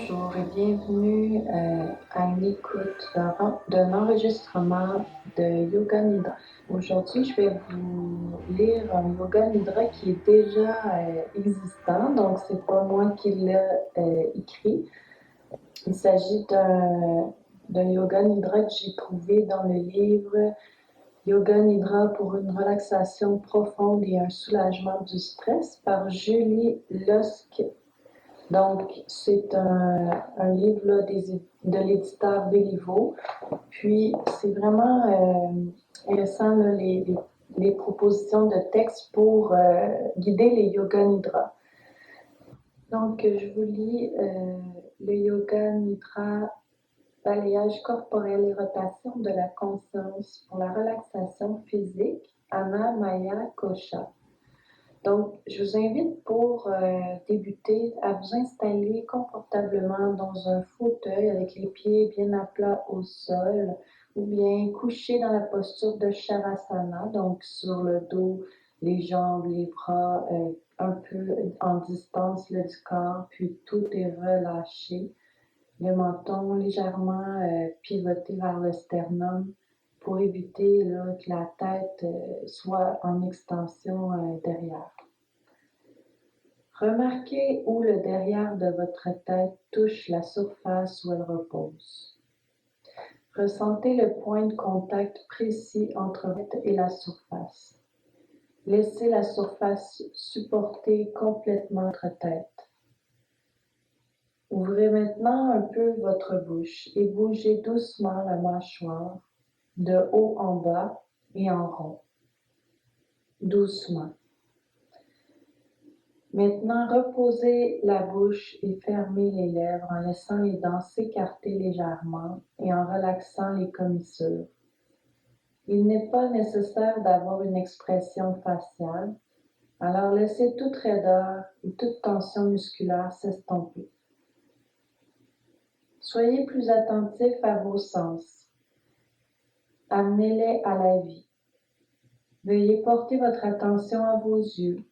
Bonjour et bienvenue à une écoute d'un enregistrement de Yoga Nidra. Aujourd'hui, je vais vous lire un Yoga Nidra qui est déjà existant, donc c'est pas moi qui l'ai écrit. Il s'agit d'un Yoga Nidra que j'ai trouvé dans le livre Yoga Nidra pour une relaxation profonde et un soulagement du stress par Julie Losque. Donc, c'est un livre là, de l'éditeur Béliveau. Puis, c'est vraiment intéressant là, les propositions de texte pour guider les Yoga Nidra. Donc, je vous lis le Yoga Nidra, balayage corporel et rotation de la conscience pour la relaxation physique, Anna Maya Kosha. Donc, je vous invite pour débuter à vous installer confortablement dans un fauteuil avec les pieds bien à plat au sol ou bien couché dans la posture de Shavasana, donc sur le dos, les jambes, les bras un peu en distance là, du corps, puis tout est relâché. Le menton légèrement pivoté vers le sternum pour éviter là, que la tête soit en extension derrière. Remarquez où le derrière de votre tête touche la surface où elle repose. Ressentez le point de contact précis entre votre tête et la surface. Laissez la surface supporter complètement votre tête. Ouvrez maintenant un peu votre bouche et bougez doucement la mâchoire de haut en bas et en rond. Doucement. Maintenant, reposez la bouche et fermez les lèvres en laissant les dents s'écarter légèrement et en relaxant les commissures. Il n'est pas nécessaire d'avoir une expression faciale, alors laissez toute raideur et toute tension musculaire s'estomper. Soyez plus attentif à vos sens. Amenez-les à la vie. Veuillez porter votre attention à vos yeux.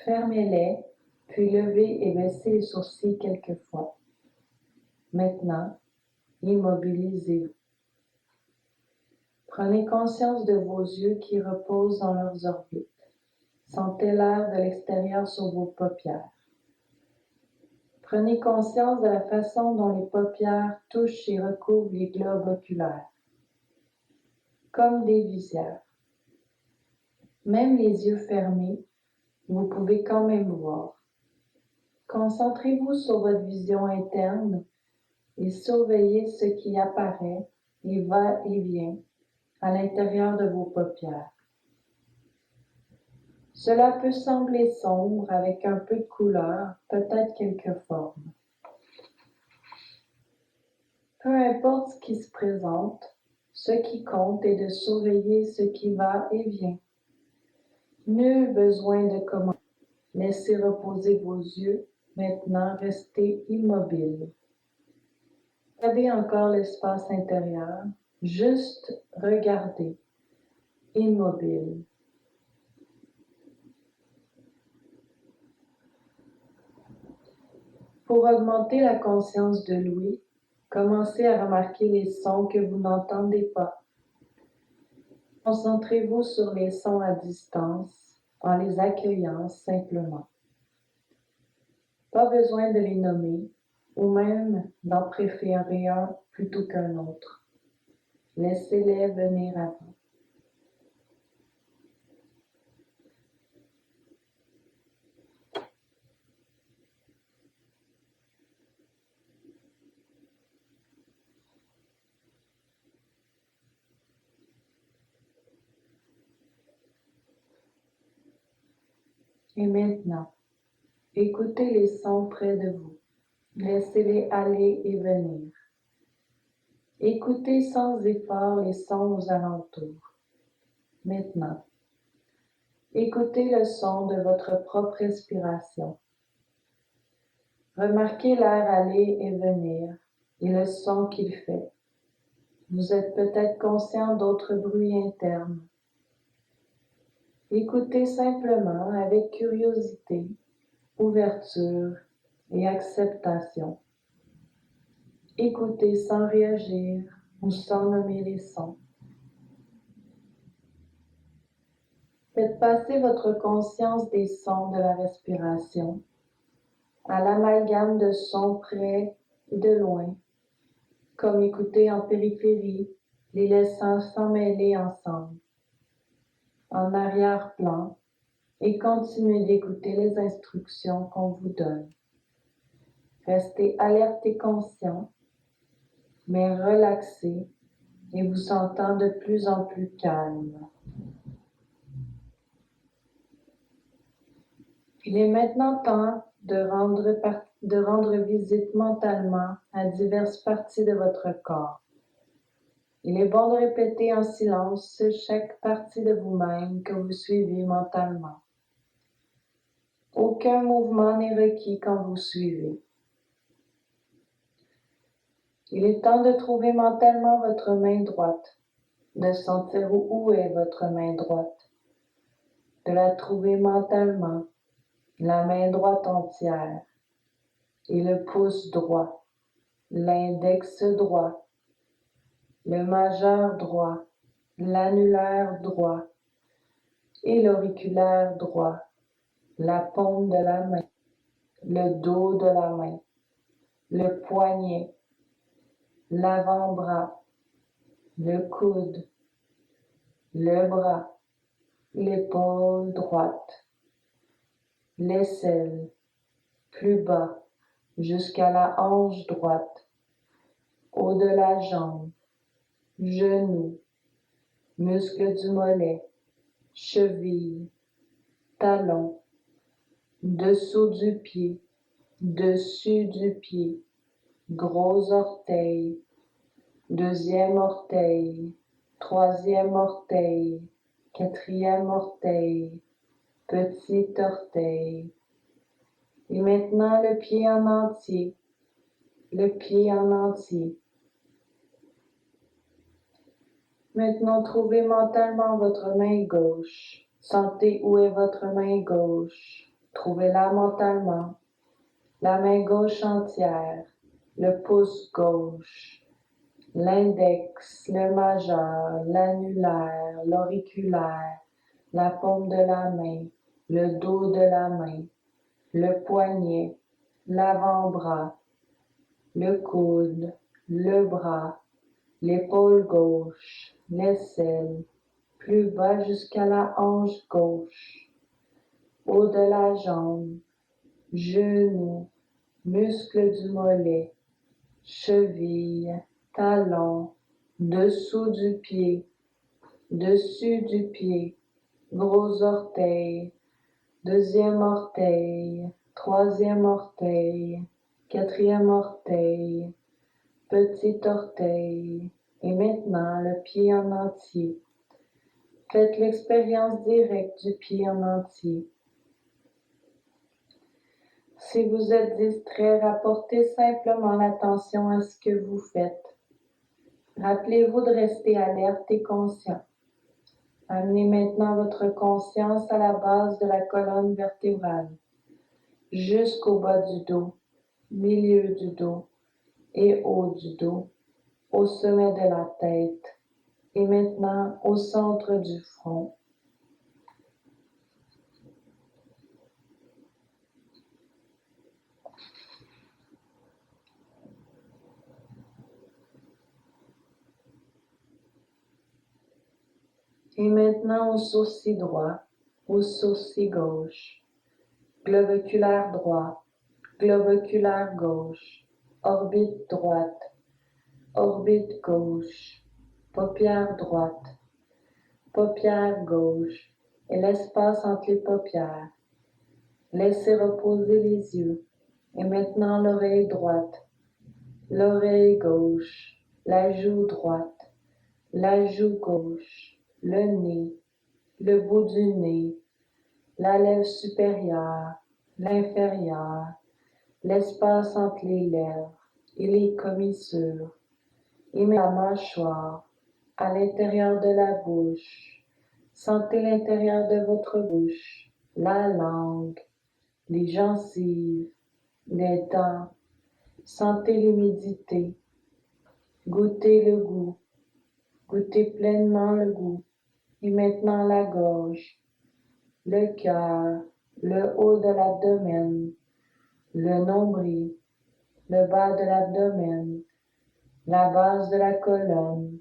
Fermez-les, puis levez et baissez les sourcils quelquefois. Maintenant, immobilisez-vous. Prenez conscience de vos yeux qui reposent dans leurs orbites. Sentez l'air de l'extérieur sur vos paupières. Prenez conscience de la façon dont les paupières touchent et recouvrent les globes oculaires, comme des visières. Même les yeux fermés, vous pouvez quand même voir. Concentrez-vous sur votre vision interne et surveillez ce qui apparaît et va et vient à l'intérieur de vos paupières. Cela peut sembler sombre avec un peu de couleur, peut-être quelques formes. Peu importe ce qui se présente, ce qui compte est de surveiller ce qui va et vient. Nul besoin de commenter. Laissez reposer vos yeux, maintenant restez immobile. Regardez encore l'espace intérieur, juste regardez, immobile. Pour augmenter la conscience de l'ouïe, commencez à remarquer les sons que vous n'entendez pas. Concentrez-vous sur les sons à distance en les accueillant simplement. Pas besoin de les nommer ou même d'en préférer un plutôt qu'un autre. Laissez-les venir à vous. Et maintenant, écoutez les sons près de vous. Laissez-les aller et venir. Écoutez sans effort les sons aux alentours. Maintenant, écoutez le son de votre propre respiration. Remarquez l'air aller et venir et le son qu'il fait. Vous êtes peut-être conscient d'autres bruits internes. Écoutez simplement avec curiosité, ouverture et acceptation. Écoutez sans réagir ou sans nommer les sons. Faites passer votre conscience des sons de la respiration à l'amalgame de sons près et de loin, comme écouter en périphérie, les laissant s'emmêler ensemble, en arrière-plan, et continuez d'écouter les instructions qu'on vous donne. Restez alerte et conscient, mais relaxé et vous sentant de plus en plus calme. Il est maintenant temps de rendre visite mentalement à diverses parties de votre corps. Il est bon de répéter en silence chaque partie de vous-même que vous suivez mentalement. Aucun mouvement n'est requis quand vous suivez. Il est temps de trouver mentalement votre main droite, de sentir où est votre main droite, de la trouver mentalement, la main droite entière, et le pouce droit, l'index droit, le majeur droit, l'annulaire droit et l'auriculaire droit, la paume de la main, le dos de la main, le poignet, l'avant-bras, le coude, le bras, l'épaule droite, l'aisselle, plus bas, jusqu'à la hanche droite, haut de la jambe, genou, muscles du mollet, cheville, talon, dessous du pied, dessus du pied, gros orteil, deuxième orteil, troisième orteil, quatrième orteil, petit orteil. Et maintenant le pied en entier, le pied en entier. Maintenant trouvez mentalement votre main gauche. Sentez où est votre main gauche. Trouvez-la mentalement. La main gauche entière, le pouce gauche, l'index, le majeur, l'annulaire, l'auriculaire, la paume de la main, le dos de la main, le poignet, l'avant-bras, le coude, le bras, l'épaule gauche, l'aisselle, plus bas jusqu'à la hanche gauche, haut de la jambe, genou, muscles du mollet, cheville, talon, dessous du pied, dessus du pied, gros orteil, deuxième orteil, troisième orteil, quatrième orteil, petit orteil, et maintenant le pied en entier. Faites l'expérience directe du pied en entier. Si vous êtes distrait, rapportez simplement l'attention à ce que vous faites. Rappelez-vous de rester alerte et conscient. Amenez maintenant votre conscience à la base de la colonne vertébrale, jusqu'au bas du dos, milieu du dos et haut du dos, au sommet de la tête et maintenant au centre du front. Et maintenant au sourcil droit, au sourcil gauche, globe oculaire droit, globe oculaire gauche, orbite droite, orbite gauche, paupière droite, paupière gauche et l'espace entre les paupières. Laissez reposer les yeux et maintenant l'oreille droite, l'oreille gauche, la joue droite, la joue gauche, le nez, le bout du nez, la lèvre supérieure, l'inférieure, l'espace entre les lèvres et les commissures, et la mâchoire à l'intérieur de la bouche. Sentez l'intérieur de votre bouche, la langue, les gencives, les dents. Sentez l'humidité Goûtez le goût. Goûtez pleinement le goût. Et maintenant la gorge, le cœur, le haut de l'abdomen, le nombril, le bas de l'abdomen, la base de la colonne.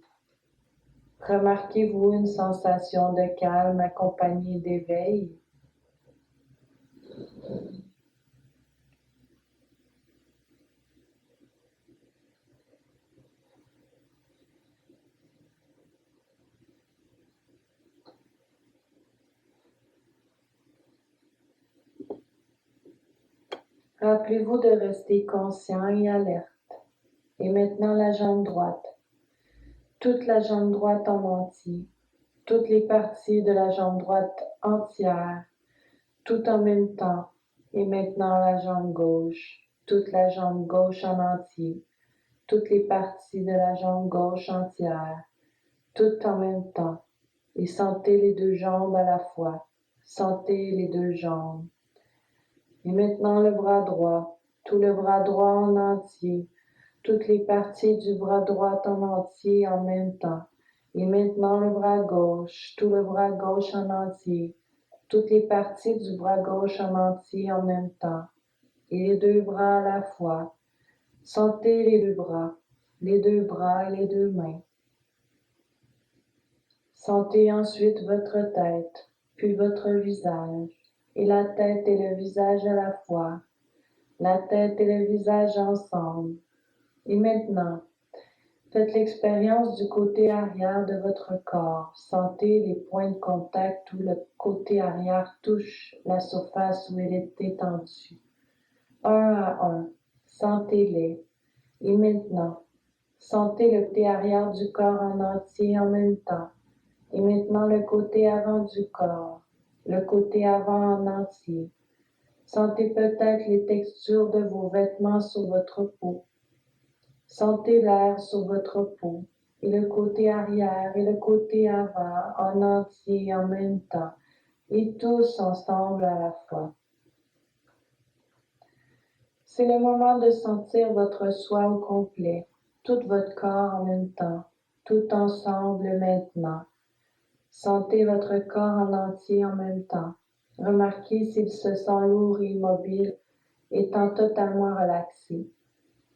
Remarquez-vous une sensation de calme accompagnée d'éveil? Rappelez-vous de rester conscient et alerte. Et maintenant la jambe droite. Toute la jambe droite en entier. Toutes les parties de la jambe droite entière. Tout en même temps. Et maintenant la jambe gauche. Toute la jambe gauche en entier. Toutes les parties de la jambe gauche entière. Tout en même temps. Et sentez les deux jambes à la fois. Sentez les deux jambes. Et maintenant le bras droit, tout le bras droit en entier, toutes les parties du bras droit en entier en même temps. Et maintenant le bras gauche, tout le bras gauche en entier, toutes les parties du bras gauche en entier en même temps. Et les deux bras à la fois. Sentez les deux bras et les deux mains. Sentez ensuite votre tête, puis votre visage, et la tête et le visage à la fois. La tête et le visage ensemble. Et maintenant, faites l'expérience du côté arrière de votre corps. Sentez les points de contact où le côté arrière touche la surface où elle est étendue. Un à un, sentez-les. Et maintenant, sentez le côté arrière du corps en entier en même temps. Et maintenant le côté avant du corps, le côté avant en entier. Sentez peut-être les textures de vos vêtements sur votre peau. Sentez l'air sur votre peau, et le côté arrière et le côté avant en entier en même temps, et tous ensemble à la fois. C'est le moment de sentir votre soi au complet, tout votre corps en même temps, tout ensemble maintenant. Sentez votre corps en entier en même temps. Remarquez s'il se sent lourd et immobile, étant totalement relaxé,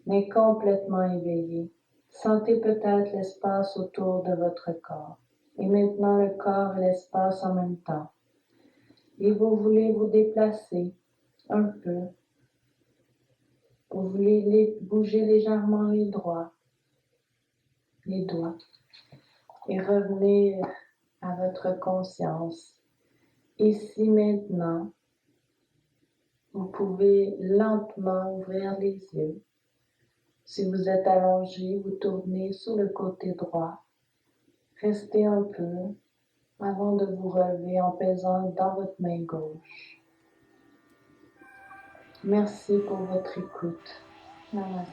mais complètement éveillé. Sentez peut-être l'espace autour de votre corps. Et maintenant le corps et l'espace en même temps. Et vous voulez vous déplacer un peu. Vous voulez bouger légèrement les doigts. Et revenir à votre conscience. Ici maintenant, vous pouvez lentement ouvrir les yeux. Si vous êtes allongé, vous tournez sur le côté droit. Restez un peu avant de vous relever en pesant dans votre main gauche. Merci pour votre écoute. Namaste.